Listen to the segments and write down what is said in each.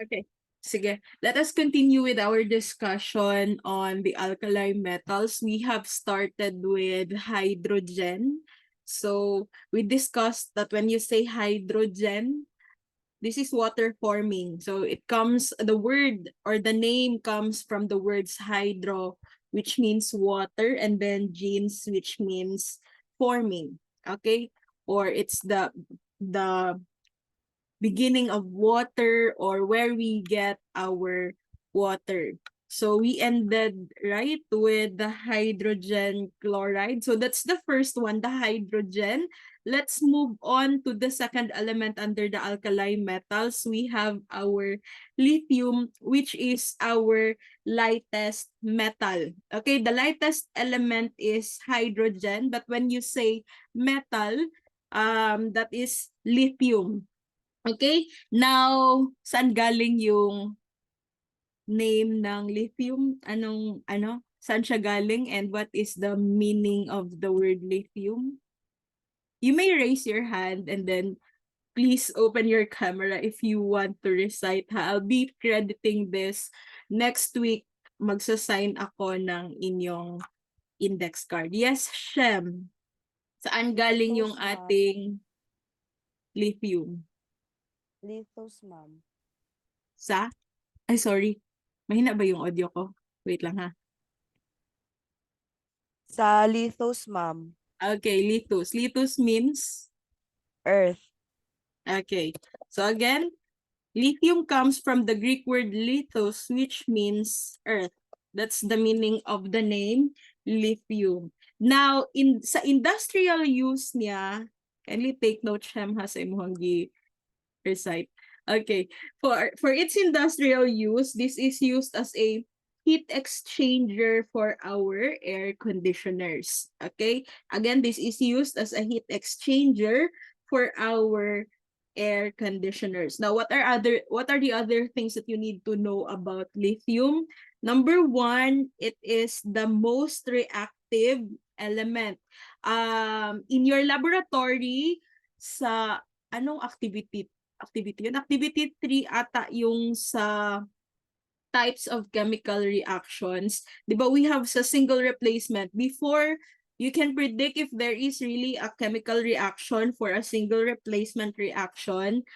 Okay. Sige. Let us continue with our discussion on the alkali metals. We have started with hydrogen. So we discussed that when you say hydrogen, this is water forming. So it comes, the word or the name comes from the words hydro, which means water, and then genes, which means forming. Okay? Or it's the beginning of water or where we get our water. So we ended right with the hydrogen chloride. So that's the first one, the hydrogen. Let's move on to the second element under the alkali metals. We have our lithium, which is our lightest metal. Okay, the lightest element is hydrogen, but when you say metal, that is lithium. Okay? Now, saan galing yung name ng lithium? Saan siya galing and what is the meaning of the word lithium? You may raise your hand and then please open your camera if you want to recite. I'll be crediting this next week. Magsasign ako ng inyong index card. Yes, Shem. Saan galing yung Lithos, ma'am. ating lithium? Lithos, ma'am. Sa? Ay, sorry. Mahina ba yung audio ko? Wait lang ha. Sa lithos, ma'am. Okay, lithos. Lithos means? Earth. Okay. So again, lithium comes from the Greek word lithos, which means earth. That's the meaning of the name lithium. Now, sa industrial use niya, kindly take note, Shem, ha, sa imong recite. Okay. For its industrial use, this is used as a heat exchanger for our air conditioners. Okay? Again, this is used as a heat exchanger for our air conditioners. Now, what are the other things that you need to know about lithium? Number one, it is the most reactive element. In your laboratory, sa anong activity yun? Activity 3 ata yung sa types of chemical reactions. Di ba we have sa single replacement. Before you can predict if there is really a chemical reaction for a single replacement reaction,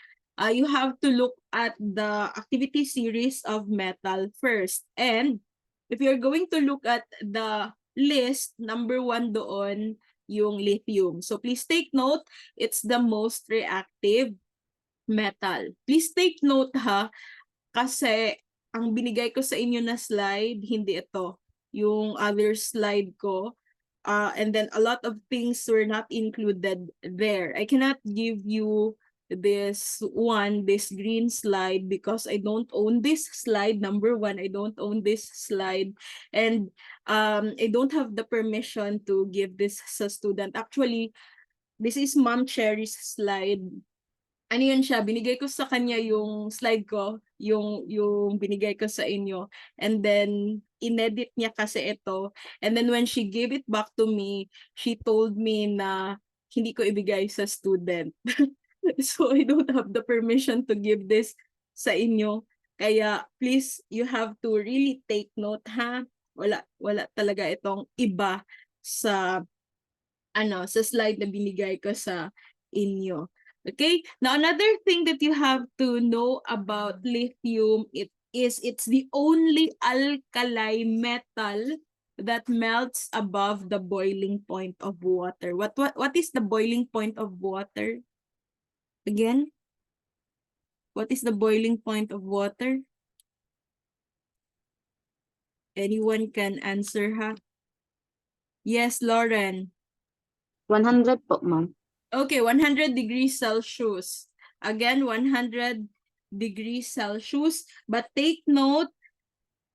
you have to look at the activity series of metal first. And if you're going to look at the list, number 1 doon yung lithium. So please take note, it's the most reactive metal. Please take note ha, kasi ang binigay ko sa inyo na slide, hindi ito. Yung other slide ko. And then a lot of things were not included there. I cannot give you this green slide because I don't own this slide. Number 1, I don't own this slide. And I don't have the permission to give this sa student. Actually, this is Ma'am Cherry's slide. Ano yun siya, binigay ko sa kanya yung slide ko, yung binigay ko sa inyo. And then, inedit niya kasi ito. And then when she gave it back to me, she told me na hindi ko ibigay sa student. So, I don't have the permission to give this sa inyo. Kaya, please, you have to really take note, ha? Wala talaga itong iba sa sa slide na binigay ko sa inyo. Okay? Now, another thing that you have to know about lithium, it's the only alkali metal that melts above the boiling point of water. What is the boiling point of water? Again? What is the boiling point of water? Anyone can answer, ha? Yes, Lauren. 100 po, ma'am. Okay, 100 degrees Celsius. Again, 100 degrees Celsius. But take note,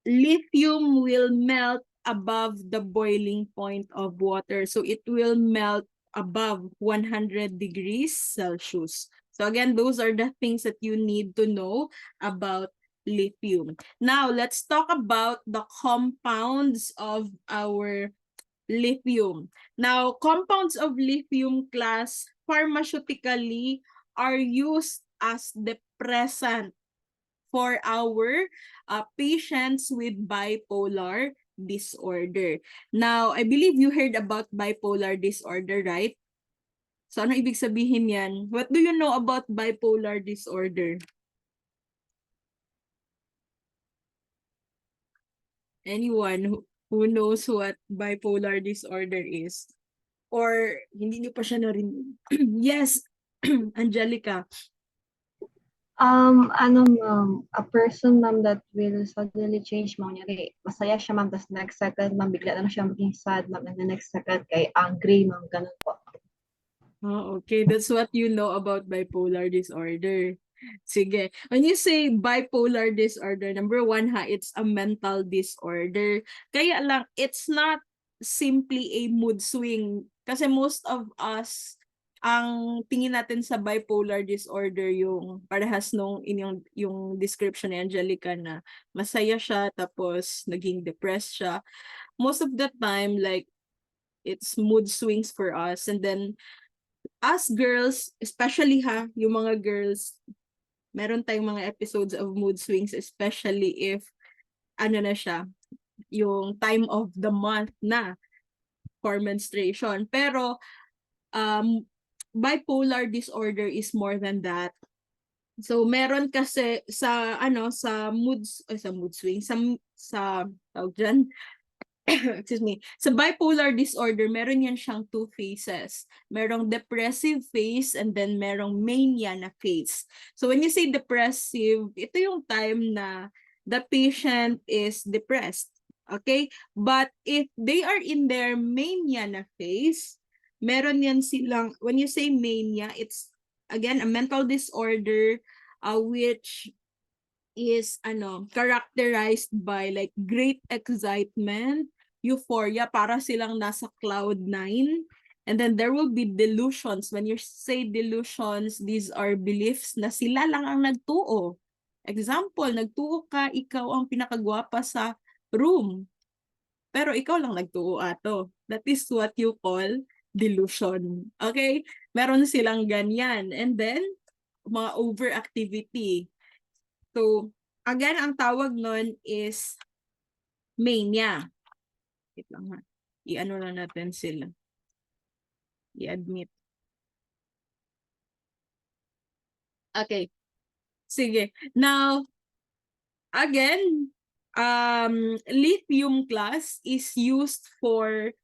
lithium will melt above the boiling point of water. So it will melt above 100 degrees Celsius. So again, those are the things that you need to know about lithium. Now, let's talk about the compounds of our lithium. Now, compounds of lithium class pharmaceutically are used as depressant for our patients with bipolar disorder. Now, I believe you heard about bipolar disorder, right? So, ano ibig sabihin yan? What do you know about bipolar disorder? Anyone who knows what bipolar disorder is? Or hindi niyo pa siya narinig? Yes, Angelica. Ano ma'am, a person ma'am that will suddenly change ma'am, kunyari, masaya siya ma'am, tapos next second ma'am, bigla na lang siya maging sad ma'am, and the next second kay angry ma'am, ganun po. Oh, okay. That's what you know about bipolar disorder. Sige. When you say bipolar disorder, number one ha, it's a mental disorder. Kaya lang, it's not simply a mood swing. Kasi most of us, ang tingin natin sa bipolar disorder yung parehas nung inyong yung description ni Angelica na masaya siya tapos naging depressed siya. Most of the time, like, it's mood swings for us. And then us girls, especially ha, yung mga girls, meron tayong mga episodes of mood swings, especially if, ano na siya, yung time of the month na for menstruation. Pero, bipolar disorder is more than that. So, meron kasi sa, sa mood swing, sa, tawag dyan, excuse me, sa bipolar disorder, meron yan siyang two phases. Merong depressive phase and then merong mania na phase. So when you say depressive, ito yung time na the patient is depressed. Okay? But if they are in their mania na phase, meron yan silang, when you say mania, it's again a mental disorder which is characterized by like great excitement, euphoria, para silang nasa cloud 9. And then there will be delusions. When you say delusions, these are beliefs na sila lang ang nagtuo. Example, nagtuo ka, ikaw ang pinakagwapa sa room. Pero ikaw lang nagtuo ato. That is what you call delusion. Okay? Meron silang ganyan. And then, mga overactivity. So, again, ang tawag nun is mania. Wait lang ha. I-ano na natin sila. I-admit. Okay. Sige. Now, again, lithium class is used for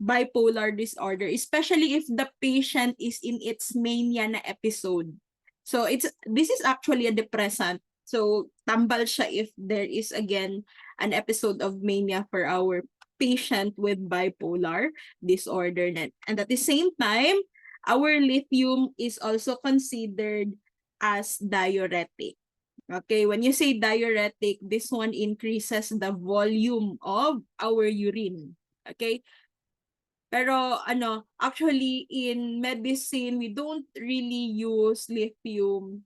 bipolar disorder, especially if the patient is in its mania na episode. So this is actually a depressant. So tambal siya if there is again an episode of mania for our patient with bipolar disorder. And at the same time, our lithium is also considered as diuretic. Okay, when you say diuretic, this one increases the volume of our urine. Okay, pero actually in medicine, we don't really use lithium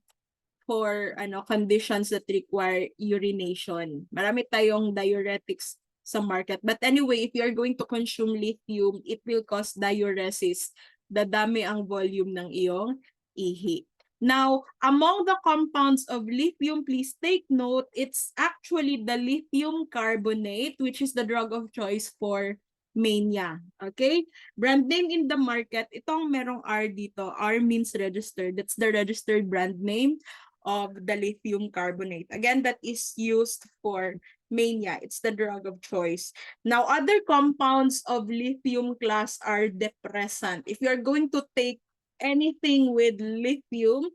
for conditions that require urination. Marami tayong diuretics sa market. But anyway, if you are going to consume lithium, it will cause diuresis. Dadami ang volume ng iyong ihi. Now, among the compounds of lithium, please take note, it's actually the lithium carbonate, which is the drug of choice for mania. Okay? Brand name in the market, itong merong R dito. R means registered. That's the registered brand name of the lithium carbonate. Again, that is used for mania. It's the drug of choice. Now, other compounds of lithium class are depressant. If you're going to take anything with lithium,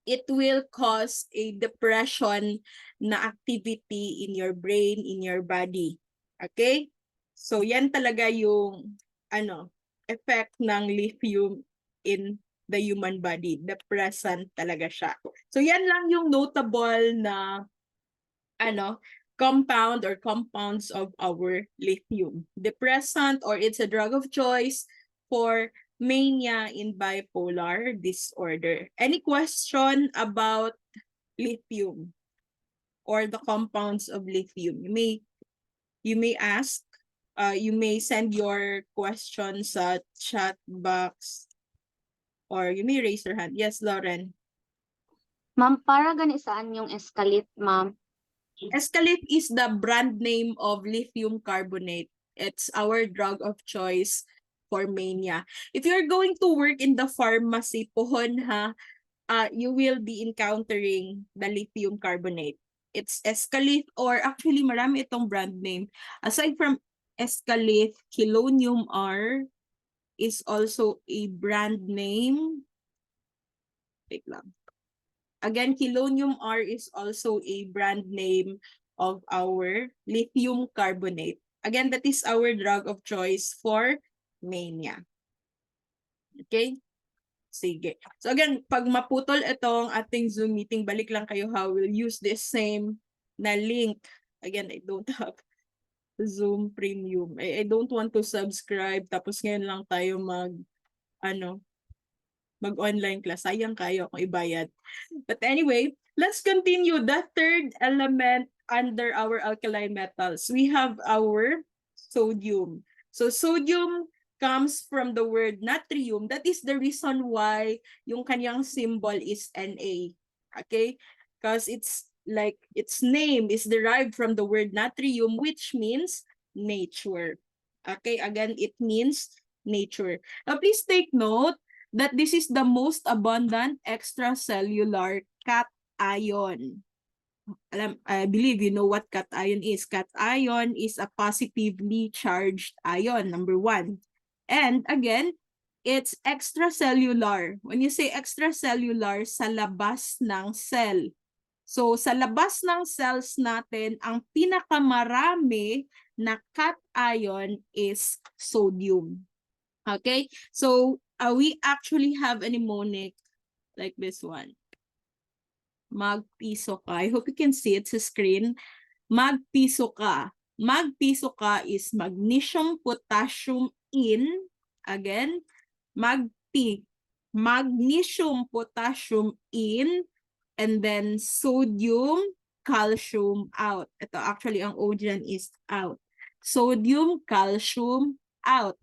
it will cause a depression na activity in your brain, in your body. Okay? So, yan talaga yung effect ng lithium in the human body. Depressant talaga siya. So, yan lang yung notable na compound or compounds of our lithium. Depressant, or it's a drug of choice for mania in bipolar disorder. Any question about lithium or the compounds of lithium? You may ask. You may send your questions sa chat box, or you may raise your hand. Yes, Lauren. Ma'am, para gani saan yung escalate, ma'am? Escalate is the brand name of lithium carbonate. It's our drug of choice for mania. If you're going to work in the pharmacy, pohon ha, you will be encountering the lithium carbonate. It's Escalate, or actually marami itong brand name. Aside from Escalate, Kilonium R is also a brand name. Wait lang. Again, Kilonium R is also a brand name of our lithium carbonate. Again, that is our drug of choice for mania. Okay? Sige. So again, pag maputol itong ating Zoom meeting, balik lang kayo how we'll use this same na link. Again, I don't have Zoom Premium. I don't want to subscribe tapos ngayon lang tayo mag-online class. Sayang kayo kung ibayad. But anyway, let's continue. The third element under our alkali metals, we have our sodium. So sodium comes from the word natrium. That is the reason why yung kanyang symbol is Na. Okay? Because it's like its name is derived from the word natrium, which means nature. Okay? Again, it means nature. Now, please take note that this is the most abundant extracellular cation. I believe you know what cation is. Cation is a positively charged ion, number 1. And again, it's extracellular. When you say extracellular, sa labas ng cell. So sa labas ng cells natin, ang pinakamarami na cation is sodium. Okay, so we actually have a mnemonic like this one. Magpiso ka. I hope you can see it sa screen. Magpiso ka. Magpiso ka is magnesium, potassium in. Again, magpi. Magnesium, potassium in. And then sodium, calcium out. Ito actually ang O dyan is out. Sodium, calcium out.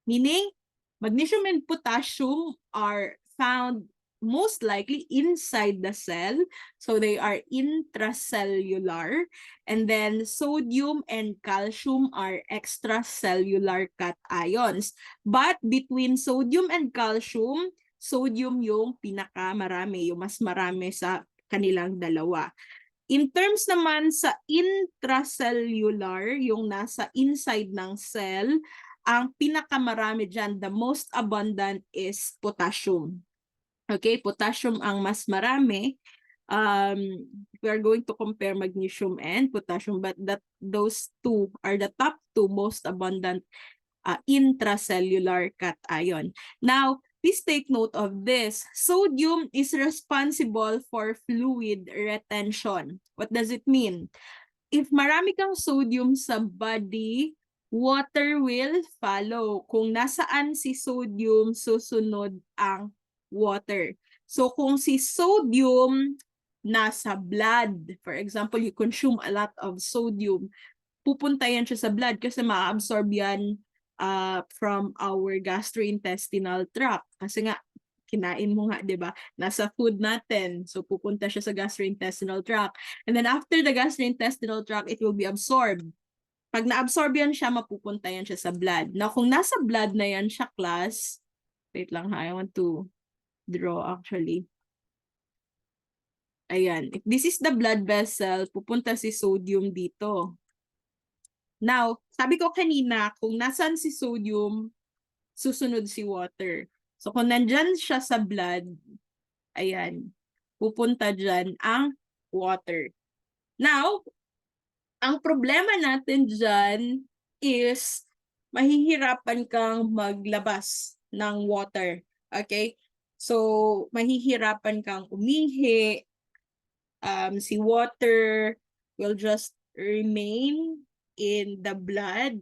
Meaning, magnesium and potassium are found most likely inside the cell. So they are intracellular. And then sodium and calcium are extracellular cations. But between sodium and calcium, sodium yung pinakamarami, yung mas marami sa kanilang dalawa. In terms naman sa intracellular, yung nasa inside ng cell, ang pinakamarami dyan, the most abundant is potassium. Okay, potassium ang mas marami. We are going to compare magnesium and potassium, but those two are the top two most abundant intracellular cation. Now, please take note of this. Sodium is responsible for fluid retention. What does it mean? If marami kang sodium sa body, water will follow. Kung nasaan si sodium, susunod ang water. So kung si sodium nasa blood, for example, you consume a lot of sodium, pupunta yan siya sa blood kasi ma-absorb yan from our gastrointestinal tract. Kasi nga, kinain mo nga, di ba? Nasa food natin. So pupunta siya sa gastrointestinal tract. And then after the gastrointestinal tract, it will be absorbed. Pag na-absorb yan siya, mapupunta yan siya sa blood. Now, kung nasa blood na yan siya, class, wait lang ha, I want to draw actually. Ayan. If this is the blood vessel, pupunta si sodium dito. Now, sabi ko kanina, kung nasan si sodium, susunod si water. So, kung nandyan siya sa blood, ayan, pupunta dyan ang water. Now, ang problema natin dyan is mahihirapan kang maglabas ng water. Okay? So, mahihirapan kang umihi. Si water will just remain in the blood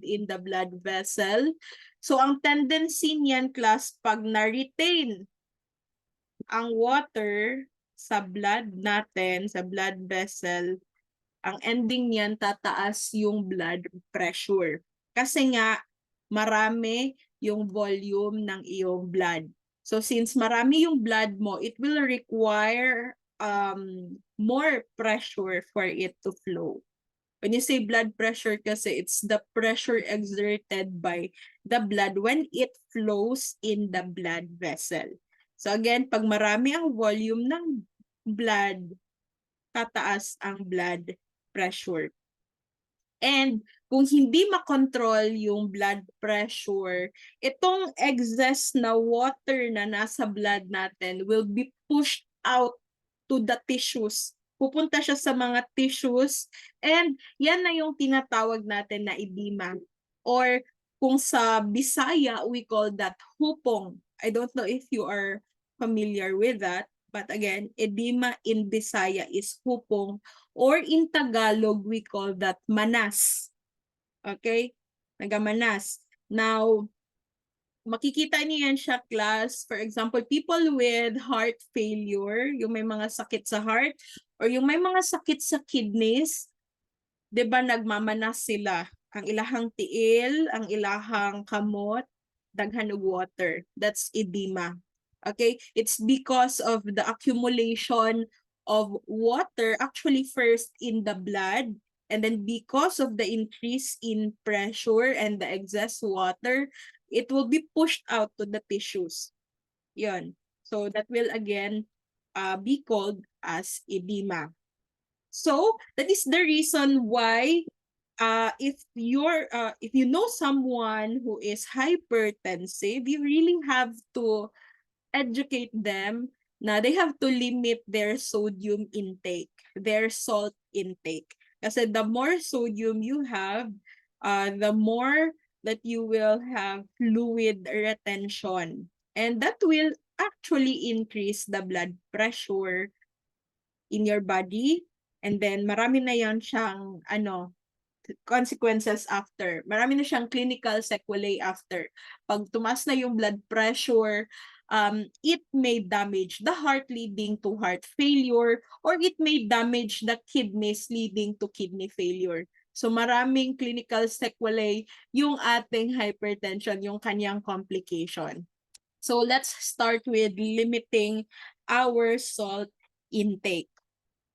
vessel. So, ang tendency niyan, class, pag na-retain ang water sa blood natin, sa blood vessel, ang ending niyan, tataas yung blood pressure. Kasi nga, marami yung volume ng iyong blood. So, since marami yung blood mo, it will require more pressure for it to flow. When you say blood pressure kasi, it's the pressure exerted by the blood when it flows in the blood vessel. So again, pag marami ang volume ng blood, tataas ang blood pressure. And kung hindi makontrol yung blood pressure, itong excess na water na nasa blood natin will be pushed out to the tissues. Pupunta siya sa mga tissues and yan na yung tinatawag natin na edema. Or kung sa Bisaya, we call that hupong. I don't know if you are familiar with that. But again, edema in Bisaya is hupong. Or in Tagalog, we call that manas. Okay? Nagamanas. Now, makikita niyo yan siya, class. For example, people with heart failure, yung may mga sakit sa heart, or yung may mga sakit sa kidneys, di ba nagmamanas sila? Ang ilahang tiil, ang ilahang kamot, daghan og water. That's edema. Okay? It's because of the accumulation of water actually first in the blood, and then because of the increase in pressure and the excess water, it will be pushed out to the tissues. Yun. So that will again be called as edema. So that is the reason why if you know someone who is hypertensive, you really have to educate them na they have to limit their sodium intake, their salt intake. Kasi the more sodium you have, the more that you will have fluid retention. And that will actually increase the blood pressure in your body. And then marami na yan siyang consequences after. Marami na siyang clinical sequelae after. Pag tumaas na yung blood pressure, it may damage the heart leading to heart failure, or it may damage the kidneys leading to kidney failure. So maraming clinical sequelae yung ating hypertension, yung kanyang complication. So let's start with limiting our salt intake.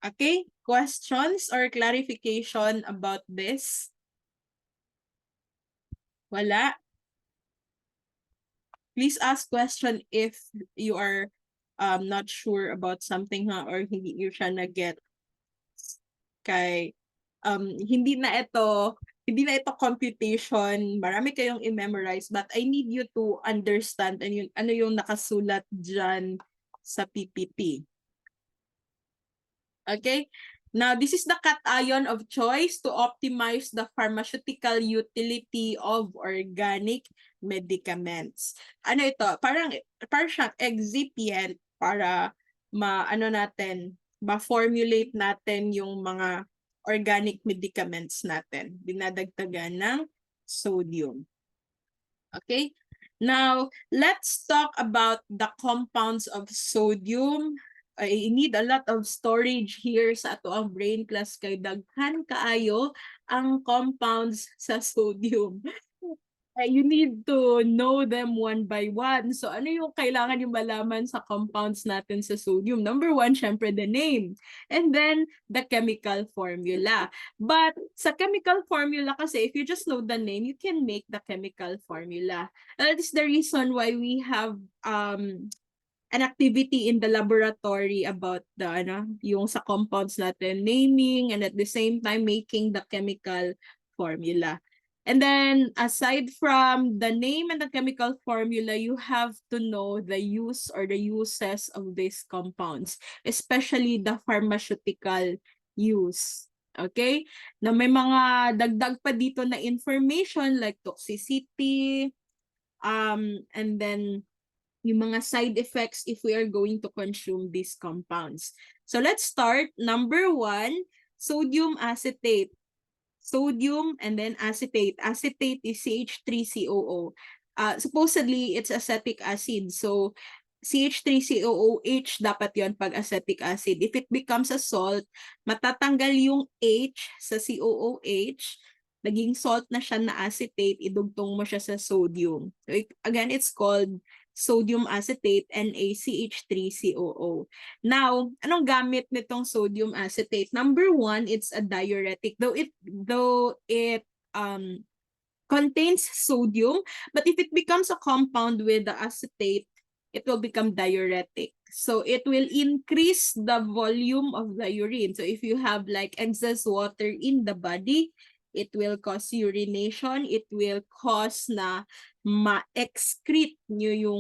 Okay, questions or clarification about this? Wala? Please ask question if you are not sure about something or hindi nyo siya na-get. Kay hindi na ito computation, marami kayong i-memorize, but I need you to understand ano yung nakasulat dyan sa PPT. Okay? Now, this is the cation of choice to optimize the pharmaceutical utility of organic medicaments. Ano ito? Parang siyang excipient para ma-formulate natin yung mga organic medicaments natin. Dinadagdagan ng sodium. Okay? Now, let's talk about the compounds of sodium. I need a lot of storage here sa ato ang brain class kay daghan kaayo ang compounds sa sodium. You need to know them one by one. So ano yung kailangan yung malaman sa compounds natin sa sodium? Number one, syempre the name. And then the chemical formula. But sa chemical formula kasi, if you just know the name, you can make the chemical formula. That is the reason why we have an activity in the laboratory about the yung sa compounds natin, naming, and at the same time making the chemical formula. And then aside from the name and the chemical formula, you have to know the use or the uses of these compounds, especially the pharmaceutical use. Okay? Na may mga dagdag pa dito na information like toxicity, and then yung mga side effects if we are going to consume these compounds. So let's start. Number one, sodium acetate. Sodium and then acetate. Acetate is CH3COO. Supposedly, it's acetic acid. So, CH3COOH dapat yon pag acetic acid. If it becomes a salt, matatanggal yung H sa COOH, naging salt na siya na acetate, idugtong mo siya sa sodium. So, again, it's called sodium acetate, NaCH3COO. Now, anong gamit nitong sodium acetate? Number one, it's a diuretic. Though it contains sodium, but if it becomes a compound with the acetate, it will become diuretic. So it will increase the volume of the urine. So if you have like excess water in the body, it will cause urination, it will cause na ma-excrete nyo yung